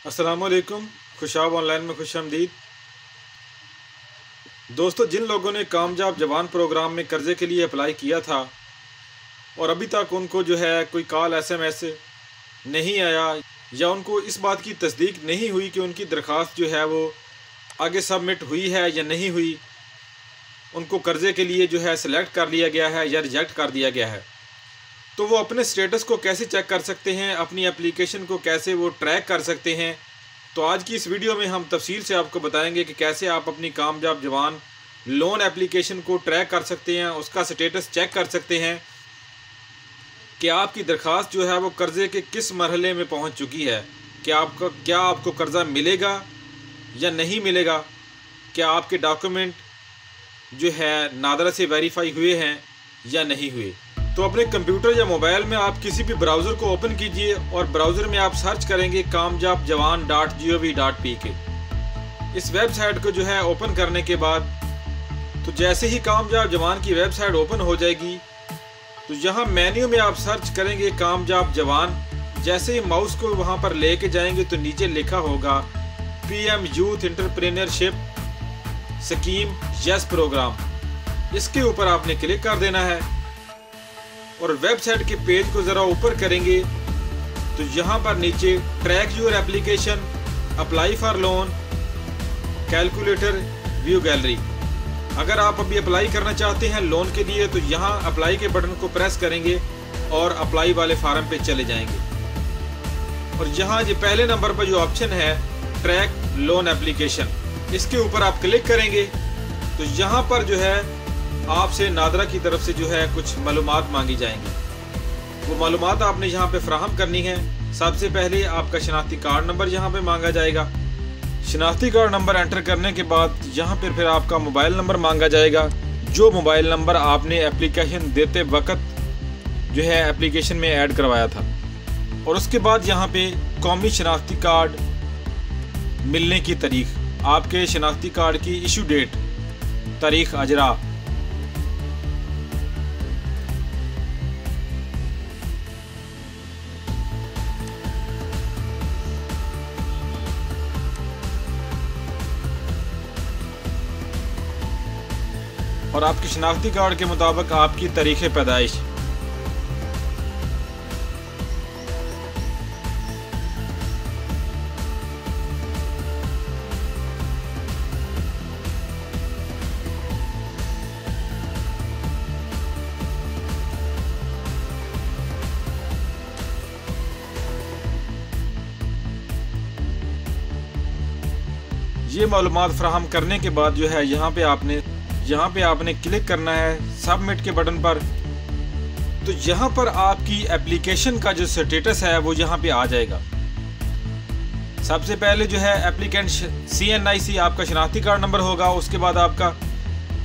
अस्सलामुअलैकुम। खुशाब ऑनलाइन में खुशामदीद। दोस्तों, जिन लोगों ने कामयाब जवान प्रोग्राम में कर्ज़े के लिए अप्लाई किया था और अभी तक उनको जो है कोई कॉल SMS नहीं आया या उनको इस बात की तस्दीक नहीं हुई कि उनकी दरख्वास्त जो है वो आगे सबमिट हुई है या नहीं हुई, उनको कर्ज़े के लिए जो है सिलेक्ट कर लिया गया है या रिजेक्ट कर दिया गया है, तो वो अपने स्टेटस को कैसे चेक कर सकते हैं, अपनी एप्लीकेशन को कैसे वो ट्रैक कर सकते हैं। तो आज की इस वीडियो में हम तफसील से आपको बताएंगे कि कैसे आप अपनी कामयाब जवान लोन एप्लीकेशन को ट्रैक कर सकते हैं, उसका स्टेटस चेक कर सकते हैं कि आपकी दरख्वास्त जो है वो कर्ज़े के किस मरहले में पहुंच चुकी है, कि क्या आपको कर्ज़ा मिलेगा या नहीं मिलेगा, क्या आपके डॉक्यूमेंट जो है नादरा से वेरीफाई हुए हैं या नहीं हुए। तो अपने कंप्यूटर या मोबाइल में आप किसी भी ब्राउज़र को ओपन कीजिए और ब्राउज़र में आप सर्च करेंगे kamjabjawan.gov.pk। इस वेबसाइट को जो है ओपन करने के बाद तो जैसे ही कामयाब जवान की वेबसाइट ओपन हो जाएगी तो यहाँ मेन्यू में आप सर्च करेंगे कामयाब जवान। जैसे ही माउस को वहाँ पर लेके जाएंगे तो नीचे लिखा होगा PM youth entrepreneurship scheme yes programme. इसके ऊपर आपने क्लिक कर देना है और वेबसाइट के पेज को ज़रा ऊपर करेंगे तो यहाँ पर नीचे track your application, apply for loan, calculator, view gallery. अगर आप अभी अप्लाई करना चाहते हैं लोन के लिए तो यहाँ अप्लाई के बटन को प्रेस करेंगे और अप्लाई वाले फार्म पे चले जाएंगे और यहाँ ये पहले नंबर पर जो ऑप्शन है ट्रैक लोन एप्लीकेशन, इसके ऊपर आप क्लिक करेंगे तो यहाँ पर जो है आपसे नादरा की तरफ से जो है कुछ मालूमात मांगी जाएंगी। वो मालूमात आपने यहाँ पे फ्राहम करनी है। सबसे पहले आपका शनाख्ती कार्ड नंबर यहाँ पे मांगा जाएगा। शनाख्ती कार्ड नंबर एंटर करने के बाद यहाँ पर फिर आपका मोबाइल नंबर मांगा जाएगा, जो मोबाइल नंबर आपने एप्लीकेशन देते वक्त जो है एप्लीकेशन में ऐड करवाया था। और उसके बाद यहाँ पे कौमी शनाख्ती कार्ड मिलने की तारीख, आपके शनाख्ती कार्ड की इशू डेट, तारीख अजरा, और आपके शनाख्ती कार्ड के मुताबिक आपकी तारीख़ पैदाइश। ये मालूमात फ्राहम करने के बाद जो है यहाँ पे आपने क्लिक करना है सबमिट के बटन पर। तो यहाँ पर आपकी एप्लीकेशन का जो स्टेटस है वो यहाँ पे आ जाएगा। सबसे पहले जो है एप्लीकेंट CNIC आपका शनाख्ती कार्ड नंबर होगा, उसके बाद आपका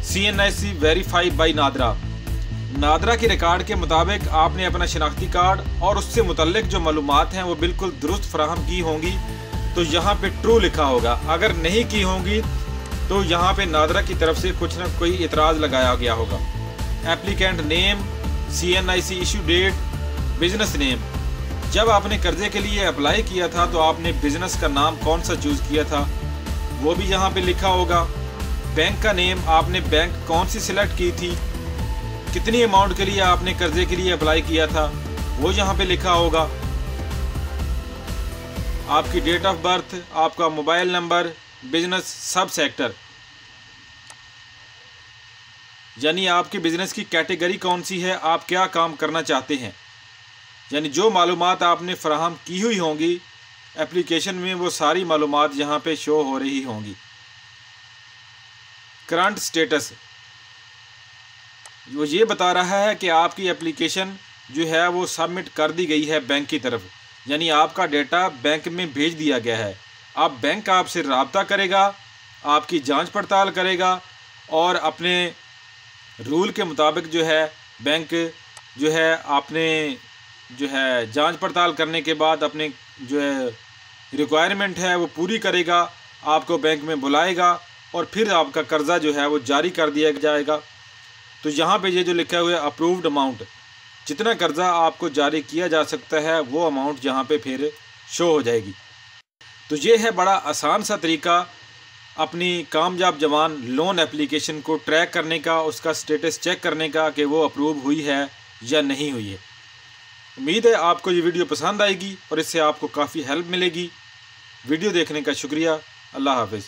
CNIC वेरीफाई बाई नादरा के रिकॉर्ड के मुताबिक आपने अपना शनाख्ती कार्ड और उससे मुतल्लिक जो मालूमात हैं वो बिल्कुल दुरुस्त फराहम की होंगी तो यहाँ पे ट्रू लिखा होगा। अगर नहीं की होंगी तो यहाँ पे नादरा की तरफ से कुछ ना कोई इतराज़ लगाया गया होगा। Applicant name, CNIC issue date, business name. जब आपने कर्जे के लिए अप्लाई किया था तो आपने बिजनेस का नाम कौन सा चूज़ किया था वो भी यहाँ पे लिखा होगा। बैंक का नेम, आपने बैंक कौन सी सिलेक्ट की थी, कितनी अमाउंट के लिए आपने कर्जे के लिए अप्लाई किया था वो यहाँ पे लिखा होगा। आपकी डेट ऑफ बर्थ, आपका मोबाइल नंबर, बिजनेस सब सेक्टर, यानी आपके बिजनेस की कैटेगरी कौन सी है, आप क्या काम करना चाहते हैं, यानी जो मालूमात आपने फराहम की हुई होंगी एप्लीकेशन में वो सारी मालूमात यहाँ पे शो हो रही होंगी। करंट स्टेटस वो ये बता रहा है कि आपकी एप्लीकेशन जो है वो सबमिट कर दी गई है बैंक की तरफ, यानी आपका डेटा बैंक में भेज दिया गया है। अब बैंक आपसे रब्ता करेगा, आपकी जांच पड़ताल करेगा और अपने रूल के मुताबिक जो है बैंक जो है आपने जो है जांच पड़ताल करने के बाद अपने जो है रिक्वायरमेंट है वो पूरी करेगा, आपको बैंक में बुलाएगा और फिर आपका कर्ज़ा जो है वो जारी कर दिया जाएगा। तो यहाँ पे ये जो लिखा हुआ है अप्रूव्ड अमाउंट, जितना कर्ज़ा आपको जारी किया जा सकता है वो अमाउंट यहाँ पे फिर शो हो जाएगी। तो ये है बड़ा आसान सा तरीका अपनी कामयाब जवान लोन एप्लीकेशन को ट्रैक करने का, उसका स्टेटस चेक करने का कि वो अप्रूव हुई है या नहीं हुई है। उम्मीद है आपको ये वीडियो पसंद आएगी और इससे आपको काफ़ी हेल्प मिलेगी। वीडियो देखने का शुक्रिया। अल्लाह हाफ़िज़।